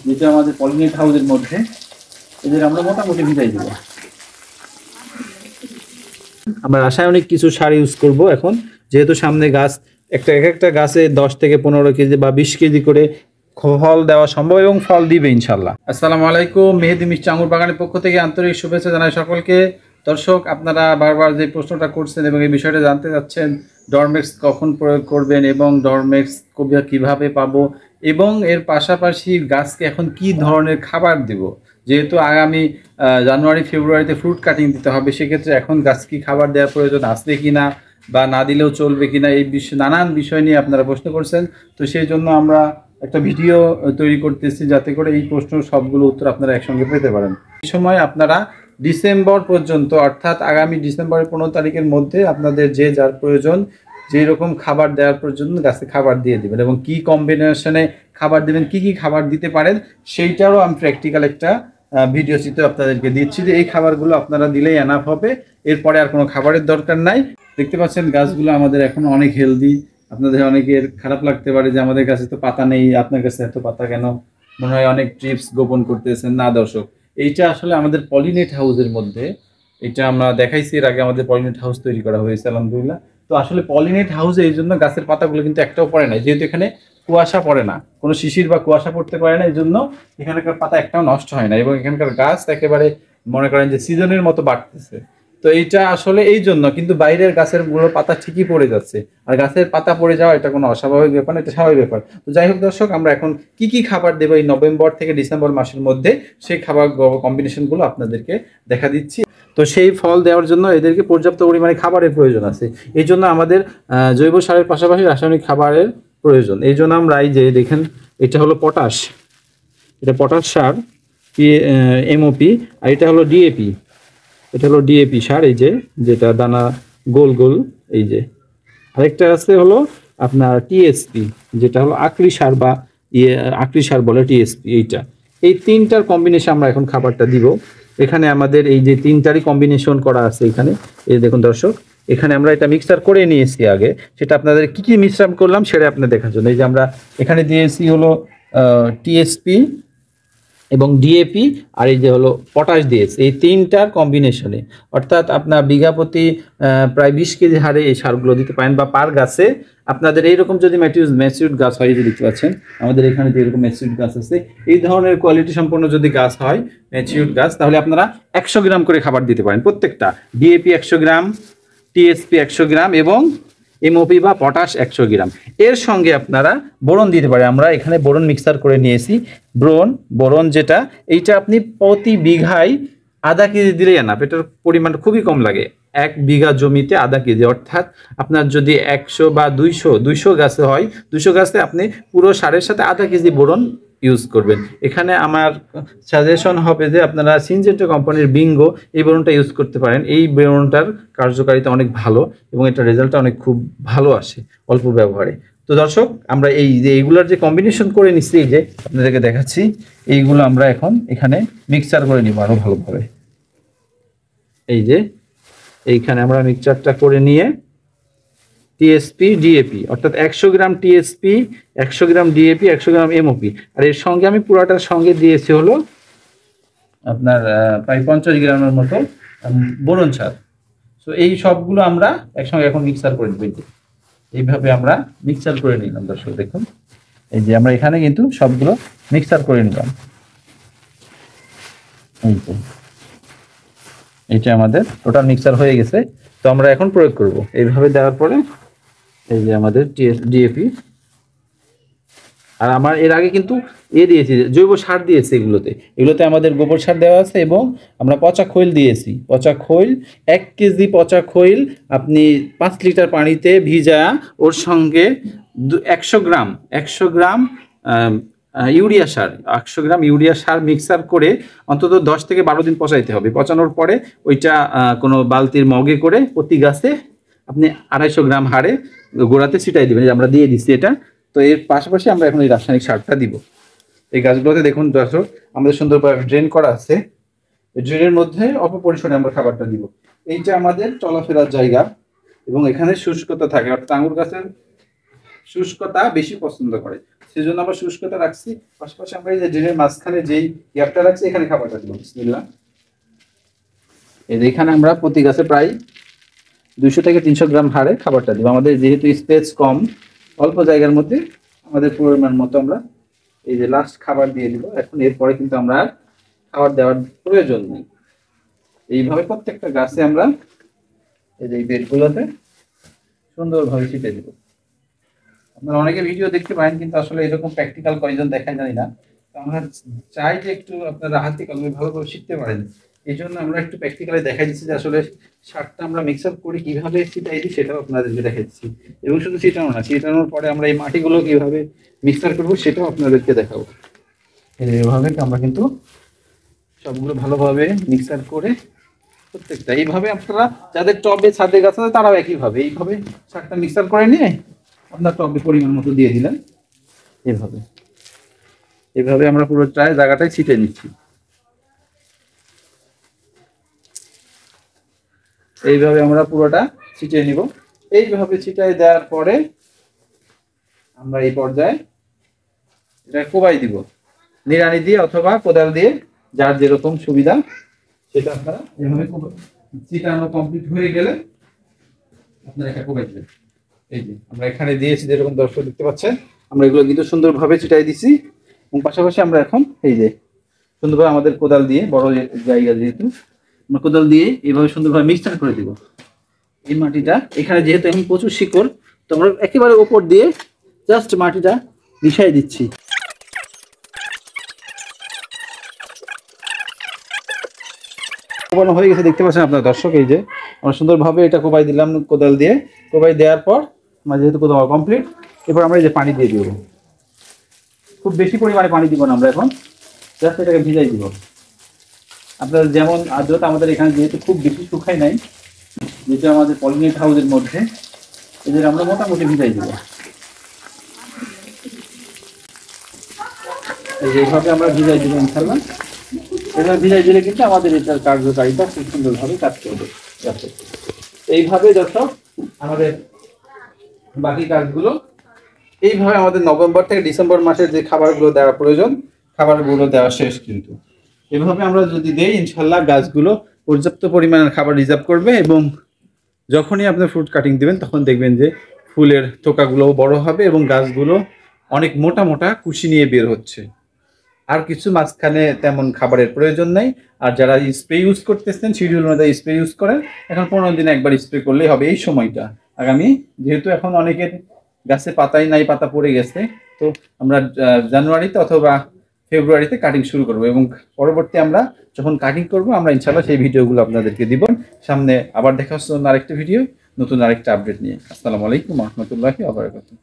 যেটা আমাদের পলিনেট হাউসের মধ্যে এদের আমরা মোটামুটি ভিজাই দেবো। আমরা রাসায়নিক কিছু সার ইউজ করব এখন, যেহেতু সামনে গাছ এক একটা গাছে 10 থেকে 15 কেজি বা 20 কেজি করে ফল দেওয়া সম্ভব এবং ফল দিবে ইনশাল্লাহ। আসসালামু আলাইকুম, মেহেদি মিষ্টি আঙুর বাগানের পক্ষ থেকে আন্তরিক শুভেচ্ছা জানাই সকলকে। দর্শক, আপনারা বারবার যে প্রশ্নটা করছেন এবং এই বিষয়টা জানতে চাচ্ছেন, ডরমেক্স কখন প্রয়োগ করবেন এবং ডরমেক্স কিভাবে পাবো এবং এর পাশাপাশি গাছকে এখন কি ধরনের খাবার দেব, যেহেতু আগামী জানুয়ারি ফেব্রুয়ারিতে ফ্রুট কাটিং দিতে হবে, সেক্ষেত্রে এখন গাছ কি খাবার দেওয়ার প্রয়োজন আছে কিনা বা না দিলেও চলবে কিনা, এই বিষয় নানান বিষয় নিয়ে আপনারা প্রশ্ন করছেন। তো সেই জন্য আমরা একটা ভিডিও তৈরি করতেছি যাতে করে এই প্রশ্ন সবগুলো উত্তর আপনারা একসঙ্গে পেতে পারেন। এই সময় আপনারা ডিসেম্বর পর্যন্ত, অর্থাৎ আগামী ডিসেম্বরের 15 তারিখের মধ্যে আপনাদের যে যার প্রয়োজন, যেই রকম খাবার দেওয়ার প্রয়োজন গাছে খাবার দিয়ে দেবেন এবং কি কম্বিনেশনে খাবার দেবেন, কি কি খাবার দিতে পারেন সেইটারও আমি প্র্যাকটিক্যাল একটা ভিডিও চিত্র আপনাদেরকে দিচ্ছি যে এই খাবারগুলো আপনারা দিলেই এনাফ হবে, এরপরে আর কোনো খাবারের দরকার নাই। দেখতে পাচ্ছেন গাছগুলো আমাদের এখন অনেক হেলদি। আপনাদের অনেকের খারাপ লাগতে পারে যে আমাদের কাছে তো পাতা নেই, আপনার কাছে এত পাতা কেন, মনে হয় অনেক ট্রিপস গোপন করতেছেন। না দর্শক, এইটা আসলে আমাদের পলিনেট হাউসের মধ্যে, এটা আমরা দেখাইছি এর আগে, আমাদের পলিনেট হাউস তৈরি করা হয়েছে আলহামদুলিল্লাহ। তো আসলে পলিনেট হাউসে এই জন্য গাছের পাতাগুলো কিন্তু একটাও পড়ে না, যেহেতু এখানে কুয়াশা পড়ে না, কোনো শিশির বা কুয়াশা পড়তে পারে না, এই জন্য এখানকার পাতা একটাও নষ্ট হয় না এবং এখানকার গাছ একেবারে মনে করেন যে সিজনের মতো বাড়তেছে। তো এইটা আসলে এই জন্য, কিন্তু বাইরের গাছের গুলো পাতা ঠিকই পড়ে যাচ্ছে, আর গাছের পাতা পড়ে যাওয়া এটা কোনো অস্বাভাবিক ব্যাপার না, এটা স্বাভাবিক ব্যাপার। তো যাই হোক দর্শক, আমরা এখন কি কি খাবার দেবো এই নভেম্বর থেকে ডিসেম্বর মাসের মধ্যে, সেই খাবার কম্বিনেশনগুলো আপনাদেরকে দেখা দিচ্ছি। তো সেই ফল দেওয়ার জন্য এদেরকে পর্যাপ্ত পরিমাণে খাবারের প্রয়োজন আছে, এই জন্য আমাদের জৈব সারের পাশাপাশি রাসায়নিক খাবারের প্রয়োজন। এই জন্য আমরা এই যে দেখেন, এটা হলো পটাশ, এটা পটাশ সার এমওপি, আর এটা হলো ডিএপি, এটা হলো ডিএপি সার, এই যে যেটা দানা গোল গোল, এই যে আরেকটা আছে হলো আপনার টিএসপি, যেটা হলো আকরি সার বা আকরি সার বলে টিএসপি। এইটা, এই তিনটার কম্বিনেশন আমরা এখন খাবারটা দিব। এখানে আমাদের এই যে তিনটারই কম্বিনেশন করা আছে এখানে, এই দেখুন দর্শক, এখানে আমরা এটা মিক্সার করে নিয়েছি আগে, সেটা আপনাদের কি কি মিশ্রণ করলাম সেটা আপনাদের দেখার জন্য। এই যে আমরা এখানে দিয়েছি হলো টিএসপি এবং ডিএপি, আর এই যে হলো পটাশ দিয়েছে, এই তিনটার কম্বিনেশনে, অর্থাৎ আপনার বিঘা প্রতি প্রায় 20 কেজি হারে এই সারগুলো দিতে পারেন, বা পার গাছে আপনাদের এইরকম যদি ম্যাচিউরড গাছ হয়, যে দেখতে পাচ্ছেন আমাদের এখানে যে এরকম ম্যাচিউরড গাছ আছে, এই ধরনের কোয়ালিটি সম্পন্ন যদি গাছ হয় ম্যাচিউরড গাছ, তাহলে আপনারা 100 গ্রাম করে খাবার দিতে পারেন প্রত্যেকটা। ডিএপি 100 গ্রাম, টিএসপি 100 গ্রাম এবং এমওপি বা পটাশ 100 গ্রাম। এর সঙ্গে আপনারা বোরন দিতে পারেন, আমরা এখানে বোরন মিক্সার করে নিয়েছি। বোরন যেটা, এইটা আপনি প্রতি বিঘায় আধা কেজি দিলেই না, এটার পরিমাণটা খুবই কম লাগে। 1 বিঘা জমিতে আধা কেজি, অর্থাৎ আপনার যদি 100 বা 200 গাছে হয়, 200 গাছে আপনি পুরো সারের সাথে আধা কেজি বোরন ইউজ করবেন। এখানে আমার সাজেশন হবে যে আপনারা সিনজেন্টা কোম্পানির বিঙ্গো এই বোরনটা ইউজ করতে পারেন। এই বোরনটার কার্যকারিতা অনেক ভালো এবং এটার রেজাল্টটা অনেক খুব ভালো আসে অল্প ব্যবহারে। তো দর্শক, আমরা এই যে এইগুলার যে কম্বিনেশন করে নিচ্ছি, এই যে আপনাদেরকে দেখাচ্ছি, এইগুলো আমরা এখন এখানে মিক্সচার করে নিব আরো ভালোভাবে। এই যে এইখানে আমরা মিক্সচারটা করে নিয়ে টিএসপি ডিএপি, অর্থাৎ 100 গ্রাম টিএসপি, 100 গ্রাম ডিএপি, 100 গ্রাম এমওপি, আর এর সঙ্গে আমি পুরোটার সঙ্গে দিয়েছি হলো আপনার প্রায় 50 গ্রামের মতো বোরন সার। তো এই সবগুলো আমরা একসঙ্গে এখন মিক্সার করে দেব। এইভাবে আমরা মিক্সার করে নিলাম দর্শক, দেখুন এই যে আমরা এখানে কিন্তু সবগুলো মিক্সার করে নিলাম। এই যে এইটা আমাদের টোটাল মিক্সার হয়ে গেছে। তো আমরা এখন প্রয়োগ করব এইভাবে দেওয়ার পরে, এই যে আমাদের ডিএপি, আর আমার এর আগে কিন্তু দিয়েছি জৈব সার দিয়েছি, এগুলোতে আমাদের গোবর সার দেওয়া আছে এবং আমরা পচা খৈল দিয়েছি। পচা খৈল 1 কেজি পচা খৈল আপনি 5 লিটার পানিতে ভিজা, ওর সঙ্গে 100 গ্রাম ইউরিয়া সার, 100 গ্রাম ইউরিয়া সার মিক্সার করে অন্তত 10 থেকে 12 দিন পচাইতে হবে। পচানোর পরে ওইটা কোনো বালতির মগে করে প্রতি গাছে আপনি 250 গ্রাম হারে গোড়াতে ছিটাই দেবেন। আমরা দিয়ে দিচ্ছি এটা। তো এর পাশাপাশি আমরা এখন এই রাসায়নিক সারটা দিব এই গাছগুলোতে। দেখুন দর্শক, আমাদের সুন্দরভাবে ড্রেন করা আছে, এই ড্রেনের মধ্যে অল্প পরিসরে আমরা খাবারটা দিব। এইটা আমাদের চলাফেরার জায়গা এবং এখানে শুষ্কতা থাকে, অর্থাৎ আঙুর গাছের শুষ্কতা বেশি পছন্দ করে। সেজন্য আমরা শুষ্কতা রাখছি। পাশাপাশি আমরা এই যে ড্রেনের মাঝখানে যেই গ্যাপটা রাখছি এখানে খাবারটা দিব। বিসমিল্লাহ। এই যে এখানে আমরা প্রতি গাছে প্রায় 200 থেকে 300 গ্রাম হারে খাবারটা দিব। আমাদের যেহেতু স্পেস কম, অল্প জায়গার মধ্যে আমাদের পরিমাণ মতো আমরা এই যে লাস্ট খাবার দিয়ে দিব। এখন এরপরে কিন্তু আমরা আর খাবার দেওয়ার প্রয়োজন নেই। এইভাবে প্রত্যেকটা গাছে আমরা এই যে বেডগুলোতে সুন্দরভাবে ছিটে দিব। আপনারা অনেকে ভিডিও দেখতে পারেন, কিন্তু আসলে এরকম প্র্যাকটিক্যাল কয়জন দেখায় জানি না। তো আমরা চাই যে একটু আপনারা হাতে কলমে ভালোভাবে শিখতে পারেন। এই জন্য আমরা একটু প্র্যাকটিক্যালি দেখাই দিচ্ছি যে আসলে সারটা আমরা মিক্স আপ করে কিভাবে ছিটাই দিই সেটাও আপনাদেরকে দেখাই দিচ্ছি। এবং শুধু ছিটানো না, ছিটানোর পরে আমরা এই মাটিগুলো কিভাবে মিক্সার করবো সেটাও আপনাদেরকে দেখাবো। এইভাবে আমরা কিন্তু সবগুলো ভালোভাবে মিক্সার করে প্রত্যেকটা এইভাবে আপনারা যাদের টবে ছাদে গাছ আছে তারাও একইভাবে এইভাবে সারটা মিক্সার করে নিয়ে আপনার টবে পরিমাণ মতো দিয়ে দিলেন। এইভাবে এইভাবে আমরা পুরো জায়গাটায় ছিটিয়ে নিচ্ছি। এইভাবে আমরা পুরোটা ছিটিয়ে নিব। এইভাবে ছিটিয়ে দেওয়ার পরে আমরা এই পর্যায়ে এটা কোবাই দিব, নিড়ানি দিয়ে অথবা কোদাল দিয়ে, যার যেরকম সুবিধা সেটা আপনারা এইভাবে ছিটানো কমপ্লিট হয়ে গেলে আপনারা এটা কোবাই দেবেন। এই যে আমরা এখানে দিয়েছি, যেরকম দর্শক দেখতে পাচ্ছেন আমরা এগুলো কিন্তু সুন্দরভাবে ছিটাই দিছি। এবং পাশাপাশি আমরা এখন এই যে সুন্দরভাবে আমাদের কোদাল দিয়ে, বড় জায়গা যেহেতু আমরা কোদাল দিয়ে এইভাবে সুন্দরভাবে মিক্সচার করে দিব। এই মাটিটা এখানে যেহেতু এখন প্রচুর শিকড়, তো আমরা একেবারে উপর দিয়ে জাস্ট মাটিটা মিশাই দিচ্ছি। কোবানো হয়ে গেছে দেখতে পাচ্ছেন আপনার দর্শক। এই যে আমরা সুন্দরভাবে এটা কোবাই দিলাম কোদাল দিয়ে। কোবাই দেওয়ার পর আমার যেহেতু কোদাল কমপ্লিট, এরপর আমরা এই যে পানি দিয়ে দিব। খুব বেশি পরিমাণে পানি দিব না আমরা, এখন জাস্ট এটাকে ভিজাই দিব। আপনার যেমন আর্দ্রতা আমাদের এখানে যেহেতু খুব বেশি শুকায় নাই, যেটা আমাদের পলিনেট হাউসের মধ্যে, এদের আমরা মোটামুটি ভিজাই দিব। এইভাবে আমরা ভিজাই দিব ইনশাআল্লাহ। এবার ভিজাই দিলে কিন্তু আমাদের এটার কার্যকারিতা খুব সুন্দরভাবে কাজ করবে। এইভাবে দর্শক আমাদের বাকি কাজগুলো এইভাবে আমাদের নভেম্বর থেকে ডিসেম্বর মাসে যে খাবারগুলো দেওয়া প্রয়োজন খাবারগুলো দেওয়া শেষ। কিন্তু এভাবে আমরা যদি দেই ইনশাল্লাহ গাছগুলো পর্যাপ্ত পরিমাণের খাবার রিজার্ভ করবে। এবং যখনই আপনি ফ্রুট কাটিং দিবেন তখন দেখবেন যে ফুলের থোকাগুলোও বড় হবে এবং গাছগুলো অনেক মোটা মোটা কুশি নিয়ে বের হচ্ছে। আর কিছু মাঝখানে তেমন খাবারের প্রয়োজন নাই। আর যারা স্প্রে ইউজ করতেছেন শিডিউল অনুযায়ী স্প্রে ইউজ করেন। এখন 15 দিনে একবার স্প্রে করলেই হবে এই সময়টা। আগামী যেহেতু এখন অনেকের গাছে পাতাই নাই, পাতা পড়ে গেছে, তো আমরা জানুয়ারিতে অথবা ফেব্রুয়ারিতে কাটিং শুরু করব। এবং পরবর্তী আমরা যখন কাটিং করব আমরা ইনশাআল্লাহ সেই ভিডিওগুলো আপনাদেরকে দিব। সামনে আবার দেখা হচ্ছে নতুন আরেকটা ভিডিও, নতুন আরেকটা আপডেট নিয়ে। আসসালামু আলাইকুম ওয়া রাহমাতুল্লাহি ওয়া বারাকাতুহু।